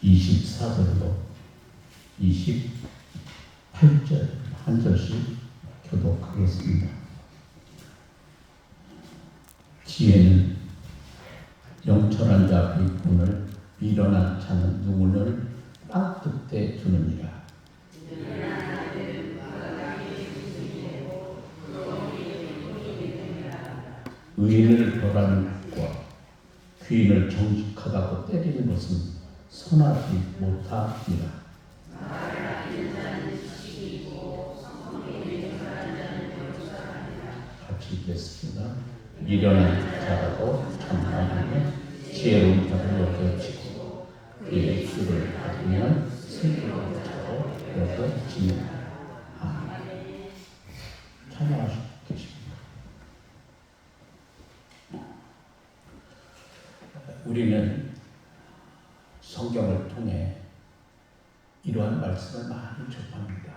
24절로 28절 한 절씩 교독하겠습니다. 지혜는 영철한 자 비꾼을 미련한 자는 누구를 땅뜻대 주느니라. 의인을 벌하는 것과 귀인을 정직하다고 때리는 것은 선하지 못하니라. 같이 읽겠습니다. 미련한 자라도 참하며 지혜로운 자를 여겨지고 그의 입술을 닫으면 슬기로운 자로 여겨지느니라. 아멘. 찬양하시고 계십니다. 우리는 성경을 통해 이러한 말씀을 많이 접합니다.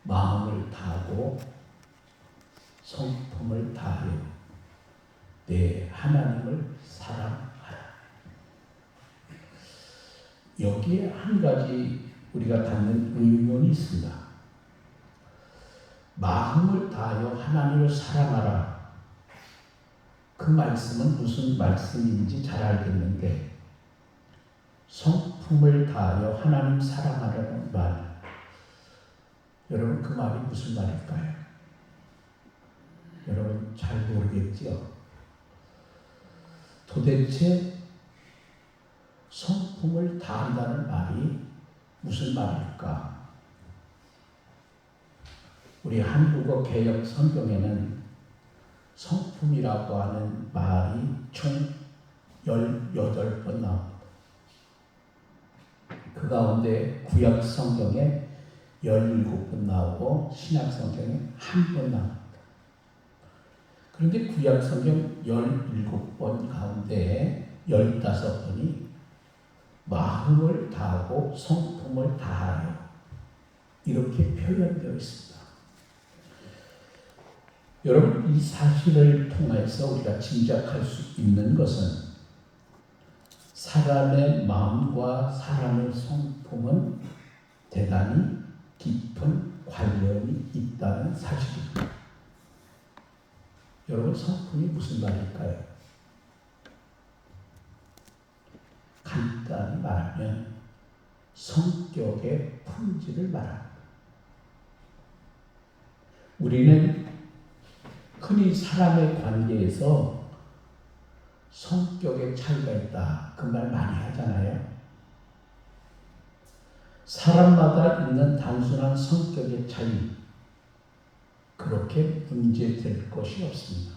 마음을 다하고 성품을 다하여 내 하나님을 사랑하라. 여기에 한 가지 우리가 갖는 의문이 있습니다. 마음을 다하여 하나님을 사랑하라. 그 말씀은 무슨 말씀인지 잘 알겠는데 성품을 다하여 하나님 사랑하라는 말, 여러분 그 말이 무슨 말일까요? 여러분 잘 모르겠죠? 도대체 성품을 다한다는 말이 무슨 말일까? 우리 한국어 개역 성경에는 성품이라고 하는 말이 총 18번 나옵니다. 그 가운데 구약 성경에 17번 나오고 신약 성경에 1번 나옵니다. 그런데 구약 성경 17번 가운데 15번이 마음을 다하고 성품을 다하여 이렇게 표현되어 있습니다. 여러분, 이 사실을 통해서 우리가 짐작할 수 있는 것은 사람의 마음과 사람의 성품은 대단히 깊은 관련이 있다는 사실입니다. 여러분, 성품이 무슨 말일까요? 간단히 말하면 성격의 품질을 말합니다. 우리는 흔히 사람의 관계에서 성격의 차이가 있다, 그 말 많이 하잖아요. 사람마다 있는 단순한 성격의 차이, 그렇게 문제될 것이 없습니다.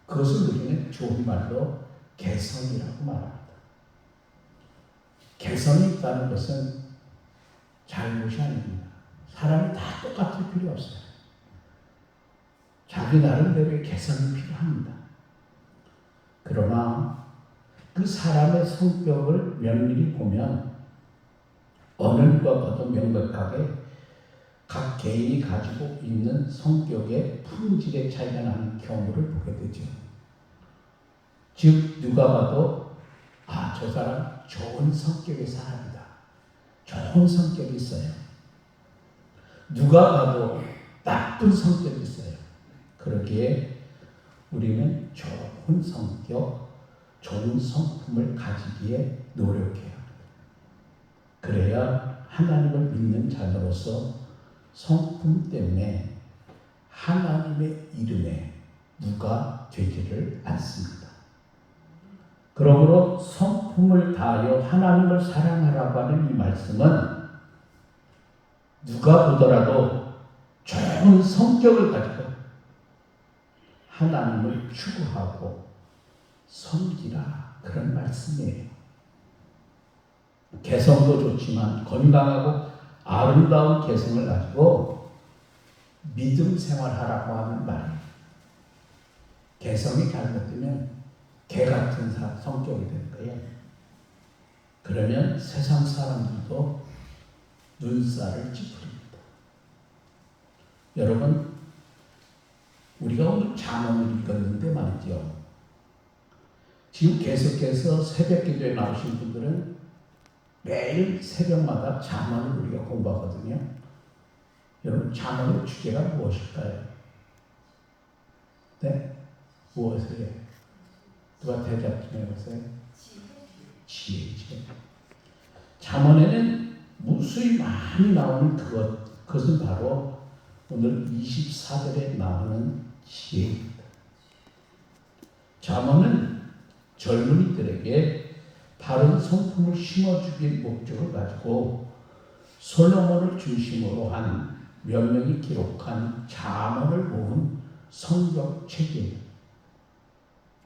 그것을 우리는 좋은 말로 개성이라고 말합니다. 개성이 있다는 것은 잘못이 아닙니다. 사람이 다 똑같을 필요 없어요. 자기 나름대로의 개성이 필요합니다. 그러나 그 사람의 성격을 면밀히 보면 어느 것보다도 명백하게 각 개인이 가지고 있는 성격의 품질의 차이가 나는 경우를 보게 되죠. 즉 누가 봐도 저 사람 좋은 성격의 사람이다. 좋은 성격이 있어요. 누가 봐도 나쁜 성격이 있어요. 그러기에 우리는 좋은 성격, 좋은 성품을 가지기에 노력해야 합니다. 그래야 하나님을 믿는 자로서 성품 때문에 하나님의 이름에 누가 되지를 않습니다. 그러므로 성품을 다하여 하나님을 사랑하라고 하는 이 말씀은 누가 보더라도 좋은 성격을 가지고 하나님을 추구하고 섬기라, 그런 말씀이에요. 개성도 좋지만 건강하고 아름다운 개성을 가지고 믿음 생활하라고 하는 말이에요. 개성이 잘못되면 개 같은 성격이 되는 거예요. 그러면 세상 사람들도 눈살을 찌푸립니다. 여러분, 우리가 오늘 잠언을 읽었는데 말이죠. 지금 계속해서 새벽 기도에 나오신 분들은 매일 새벽마다 잠언을 우리가 공부하거든요. 여러분, 잠언의 주제가 무엇일까요? 네? 무엇이에요? 누가 대답 좀 해보세요. 지혜지. 잠언에는 무수히 많이 나오는 그것은 바로 오늘 24절에 나오는 지혜입니다. 잠언은 젊은이들에게 바른 성품을 심어주길 목적을 가지고 솔로몬을 중심으로 한 몇 명이 기록한 잠언을 모은 성경책입니다.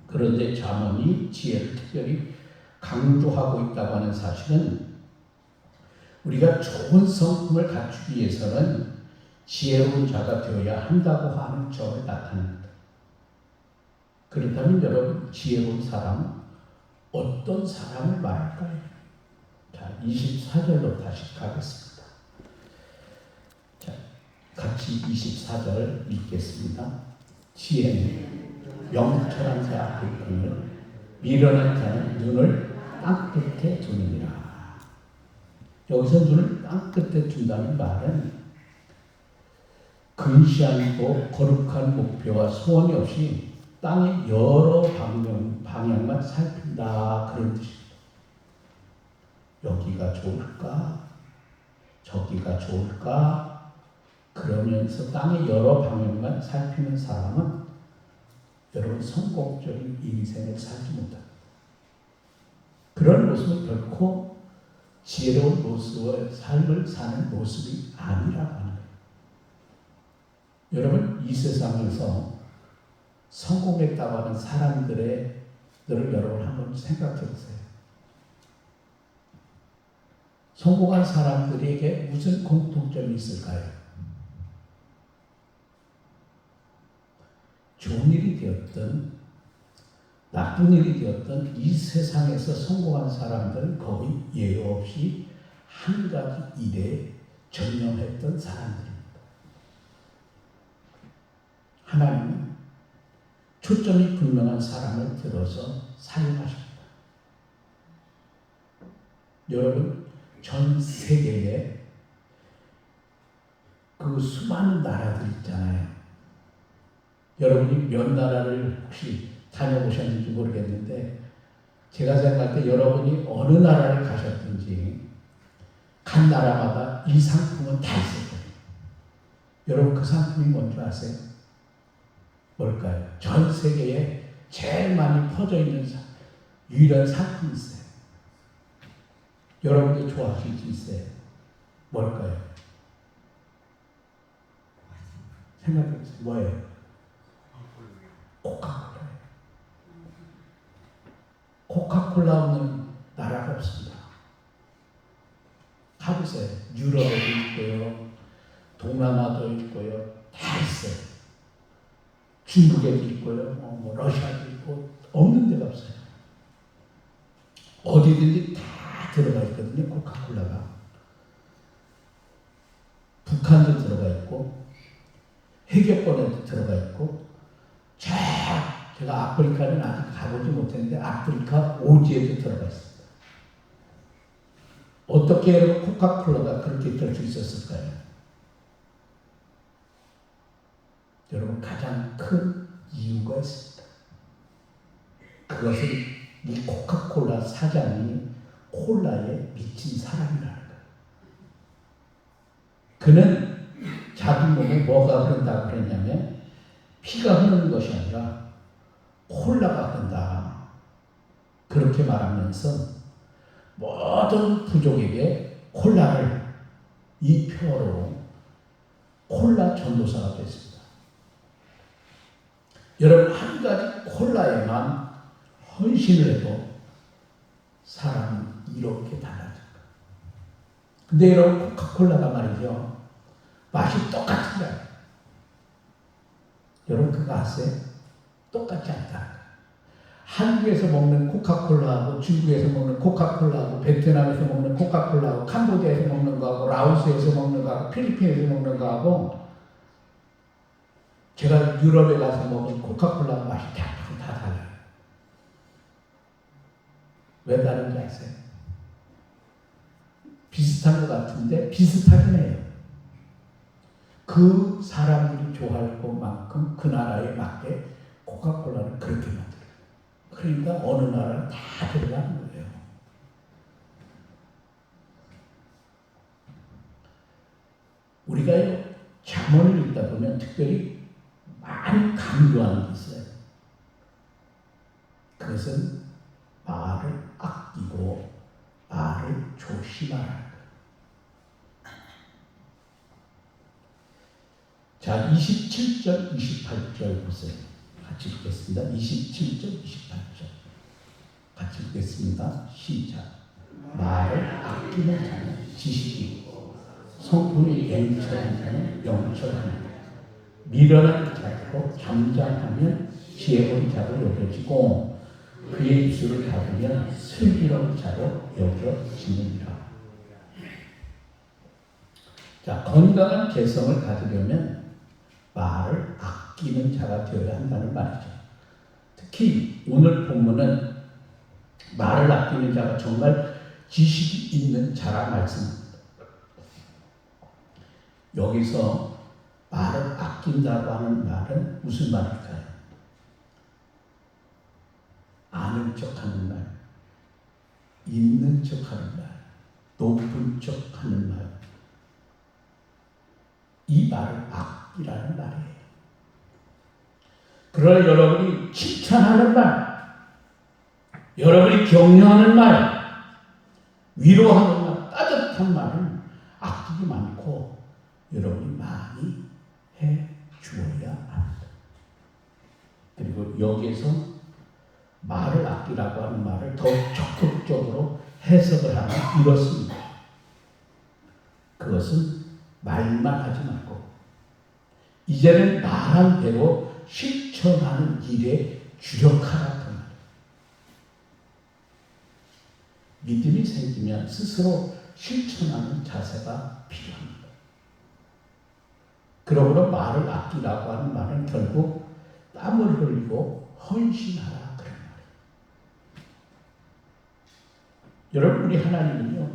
그런데 잠언이 지혜를 특별히 강조하고 있다고 하는 사실은 우리가 좋은 성품을 갖추기 위해서는 지혜로운 자가 되어야 한다고 하는 점을 나타냅니다. 그렇다면 여러분, 지혜로운 사람은 어떤 사람을 말할까요? 자, 24절로 다시 가겠습니다. 자, 같이 24절 읽겠습니다. 지혜는 명철한 자 앞에 있거늘 미련한 자는 눈을 땅끝에 두느니라. 여기서 눈을 땅끝에 둔다는 말은 근시안이고 거룩한 목표와 소원이 없이 땅의 여러 방향만 살핀다, 그런 뜻입니다. 여기가 좋을까? 저기가 좋을까? 그러면서 땅의 여러 방향만 살피는 사람은 여러분, 성공적인 인생을 살지 못합니다. 그런 모습은 결코 지혜로운 모습의 삶을 사는 모습이 아니라고 하는 거예요. 여러분, 이 세상에서 성공했다고 하는 사람들을 여러분 한번 생각해 보세요. 성공한 사람들에게 무슨 공통점이 있을까요? 좋은 일이 되었든 나쁜 일이 되었든 이 세상에서 성공한 사람들은 거의 예외 없이 한 가지 일에 전념했던 사람들입니다. 하나님은 초점이 분명한 사람을 들어서 사용하십니다. 여러분, 전 세계에 그 수많은 나라들 있잖아요. 여러분이 몇 나라를 혹시 다녀보셨는지 모르겠는데, 제가 생각할 때 여러분이 어느 나라를 가셨든지 간 나라마다 이 상품은 다 있을 거예요. 여러분, 그 상품이 뭔지 아세요? 뭘까요? 전 세계에 제일 많이 퍼져 있는 유일한 상품이 있어요. 여러분도 좋아하실 수 있어요. 뭘까요? 생각해보세요. 뭐예요? 코카콜라예요. 코카콜라 없는 나라가 없습니다. 가보세요. 유럽에도 있고요, 동남아도 있고요, 다 있어요. 중국에도 있고요, 뭐 러시아도 있고, 없는 데가 없어요. 어디든지 다 들어가 있거든요, 코카콜라가. 북한도 들어가 있고, 해격권에도 들어가 있고, 제가 아프리카는 아직 가보지 못했는데 아프리카 오지에도 들어가 있습니다. 어떻게 여러분 코카콜라가 그렇게 될 수 있었을까요? 여러분, 가장 큰 이유가 있습니다. 그것은 이 코카콜라 사장이 콜라에 미친 사람이라는 거예요. 그는 자기 몸에 뭐가 흐른다고 그랬냐면 피가 흐르는 것이 아니라 콜라가 흐른다, 그렇게 말하면서 모든 부족에게 콜라를 이 표로 콜라 전도사가 됐습니다. 여러분, 한 가지 콜라에만 헌신을 해도 사람은 이렇게 달라질 거예요. 근데 여러분, 코카콜라가 말이죠, 맛이 똑같은 거예요. 여러분, 그거 아세요? 똑같지 않다. 한국에서 먹는 코카콜라하고 중국에서 먹는 코카콜라하고 베트남에서 먹는 코카콜라하고 캄보디아에서 먹는 거하고 라오스에서 먹는 거하고 필리핀에서 먹는 거하고 제가 유럽에 가서 먹은 코카콜라 맛이 다 달라요. 왜 다른지 아세요? 비슷한 것 같은데 비슷하긴 해요. 그 사람들이 좋아할 것만큼 그 나라에 맞게 코카콜라를 그렇게 만들어요. 그러니까 어느 나라는 다 들어가는 거예요. 우리가 잠언을 읽다 보면 특별히 많이 강조하는 게 있어요. 그것은 말을 아끼고 말을 조심하라는 거예요. 자, 27절, 28절 보세요. 같이 읽겠습니다. 27절, 28절. 같이 읽겠습니다. 시작. 말을 아끼는 자는 지식이 있고 성품이 영철한 자는 영철하니 미련한 자고 잠잠하면 지혜로운 자로 여겨지고 그의 입술을 닫으면 슬기로운 자로 여겨지느니라. 자, 건강한 개성을 가지려면 말을 아끼는 자가 되어야 한다는 말이죠. 특히 오늘 본문은 말을 아끼는 자가 정말 지식이 있는 자라 말씀합니다. 여기서 말을 아낀다고 하는 말은 무슨 말일까요? 아는 척하는 말, 있는 척하는 말, 높은 척하는 말. 이 말을 아끼라는 말이에요. 그러나 여러분이 칭찬하는 말, 여러분이 격려하는 말, 위로하는 말, 따뜻한 말은 아끼기 많고 여러분이 많이 해 주어야 합니다. 그리고 여기에서 말을 아끼라고 하는 말을 더 적극적으로 해석을 하면 이렇습니다. 그것은 말만 하지 말고 이제는 말한 대로 실천하는 일에 주력하라. 믿음이 생기면 스스로 실천하는 자세가 필요합니다. 그러므로 말을 아끼라고 하는 말은 결국 땀을 흘리고 헌신하라 그런 말이에요. 여러분, 우리 하나님은요,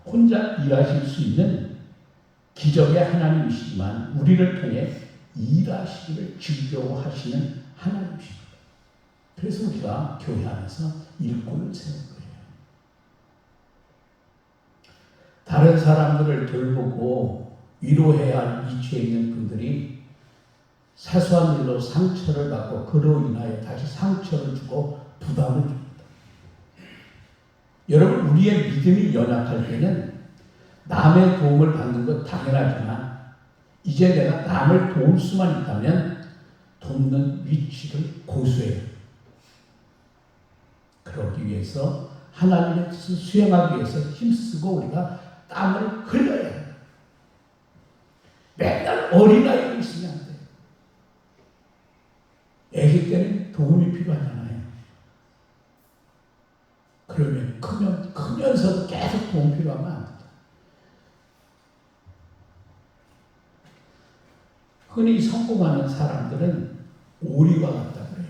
혼자 일하실 수 있는 기적의 하나님이시지만 우리를 통해 일하시기를 즐거워하시는 하나님이십니다. 그래서 우리가 교회 안에서 일꾼을 세운 거예요. 다른 사람들을 돌보고 위로해야 할 위치에 있는 분들이 사소한 일로 상처를 받고 그로 인하여 다시 상처를 주고 부담을 줍니다. 여러분, 우리의 믿음이 연약할 때는 남의 도움을 받는 것 당연하지만 이제 내가 남을 도울 수만 있다면 돕는 위치를 고수해요. 그러기 위해서 하나님의 뜻을 수행하기 위해서 힘쓰고 우리가 땀을 흘려야 해요. 맨날 어린아이로 있으면 안 돼요. 애기 때는 도움이 필요하잖아요. 그러면 크면서도 계속 도움 필요하면 안 돼요. 흔히 성공하는 사람들은 오리와 같다 그래요.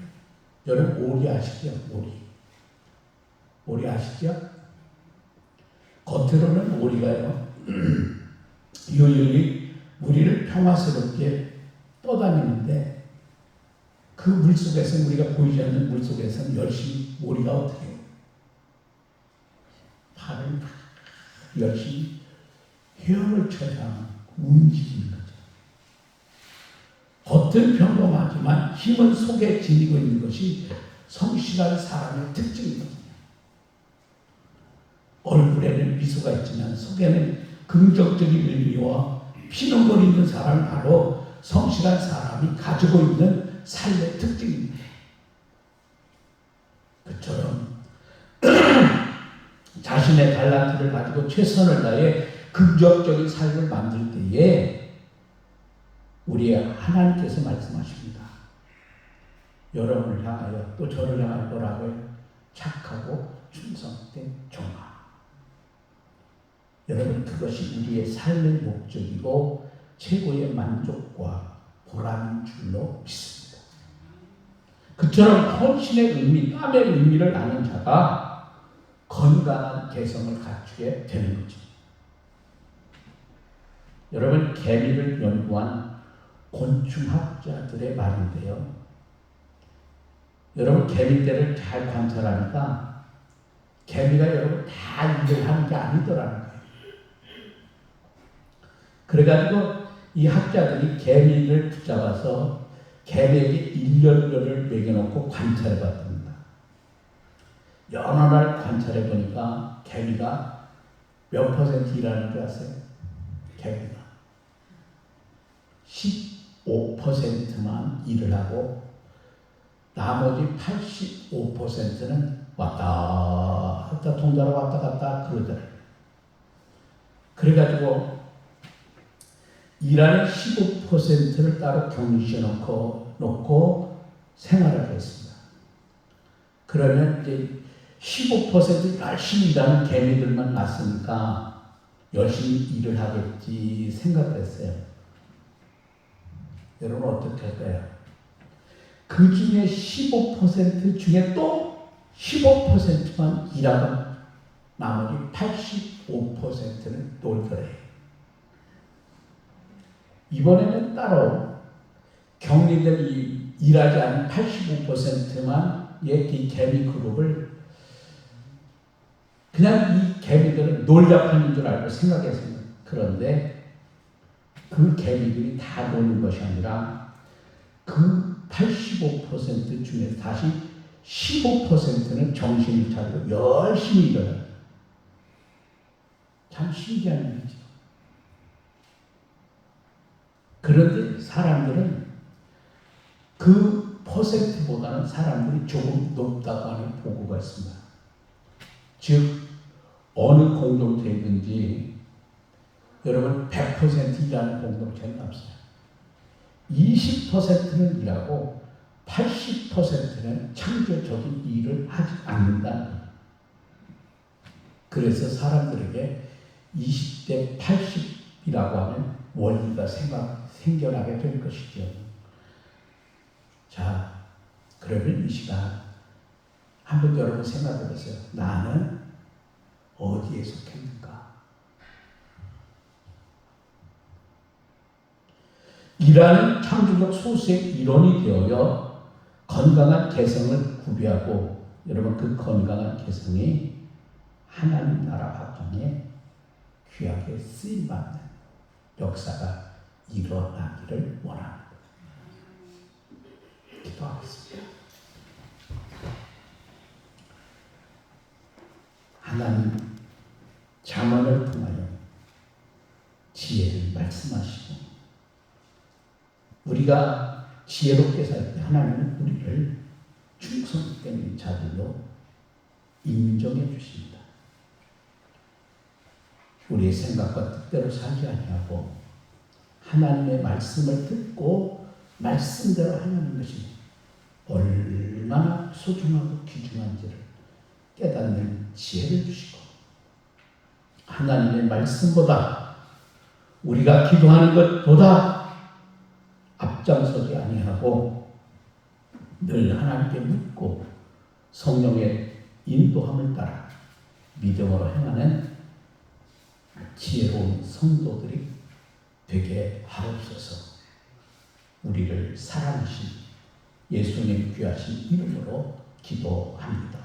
여러분, 오리 아시죠? 오리 아시죠? 겉으로는 오리가요, 유유히 우리를 평화스럽게 떠다니는데 그 물속에서, 우리가 보이지 않는 물속에서는 열심히 오리가 어떻게 해요? 발을 열심히 헤엄을 쳐서 움직이는 거죠. 겉은 평범하지만 힘은 속에 지니고 있는 것이 성실한 사람의 특징이거든요. 얼굴에는 미소가 있지만 속에는 긍정적인 의미와 피눈물이 있는 사람은 바로 성실한 사람이 가지고 있는 삶의 특징입니다. 그처럼 자신의 달란트를 가지고 최선을 다해 긍정적인 삶을 만들 때에 우리의 하나님께서 말씀하십니다. 여러분을 향하여 또 저를 향할 거라고요. 착하고 충성된 종아. 여러분, 그것이 우리의 삶의 목적이고 최고의 만족과 보람인 줄로 믿습니다. 그처럼 헌신의 의미, 땀의 의미를 아는 자가 건강한 개성을 갖추게 되는 거죠. 여러분, 개미를 연구한 곤충학자들의 말인데요. 여러분, 개미떼를 잘 관찰하니까 개미가 여러분 다 일을 하는 게 아니더라는 거예요. 그래가지고 이 학자들이 개미를 붙잡아서 개미에게 일년료를 매겨놓고 관찰해봤답니다. 여러 날 관찰해보니까 개미가 몇 퍼센트 일하는 줄 아세요? 개미가 15%만 일을 하고 나머지 85%는 왔다 갔다 동자로 왔다 갔다 그러더래요. 그래가지고 일하는 15%를 따로 격리시켜 놓고 생활을 했습니다. 그러면 이제 15% 열심히 일하는 개미들만 났으니까 열심히 일을 하겠지 생각했어요. 여러분 어떻게 할까요? 그 중에 15% 중에 또 15%만 일하고 나머지 85%는 놀더래요. 이번에는 따로 격리된 일하지 않은 85%만의 이 개미 그룹을 그냥 이 개미들은 놀자판인 줄 알고 생각했습니다. 그런데 그 개미들이 다 노는 것이 아니라 그 85% 중에 다시 15%는 정신을 차리고 열심히 일어나요. 참 신기한 일이죠. 그런데 사람들은 그 퍼센트보다는 사람들이 조금 높다고 하는 보고가 있습니다. 즉 어느 공동체이든지 여러분 100% 일하는 공동체는 없어요. 20%는 일하고 80%는 창조적인 일을 하지 않는다는 거예요. 그래서 사람들에게 20대 80이라고 하는 원리가 생겨나게 될 것이죠. 자, 그러면 이 시간 한번 여러분 생각해 보세요. 나는 어디에 속했는가? 일하는 창조적 소수의 일원이 되어 건강한 개성을 구비하고 여러분 그 건강한 개성이 하나님 나라 확장에 귀하게 쓰임받는 역사가 일어나기를 원합니다. 기도하겠습니다. 하나님 잠언을 통하여 지혜를 말씀하시고 우리가 지혜롭게 살 때 하나님은 우리를 충성된 자들로 인정해 주십니다. 우리의 생각과 뜻대로 살지 아니하고 하나님의 말씀을 듣고 말씀대로 하는 것이 얼마나 소중하고 귀중한지를 깨닫는 지혜를 주시고 하나님의 말씀보다 우리가 기도하는 것보다 앞장서지 아니하고 늘 하나님께 묻고 성령의 인도함을 따라 믿음으로 행하는 지혜로운 성도들이 되게 하옵소서. 우리를 사랑하신 예수님 귀하신 이름으로 기도합니다.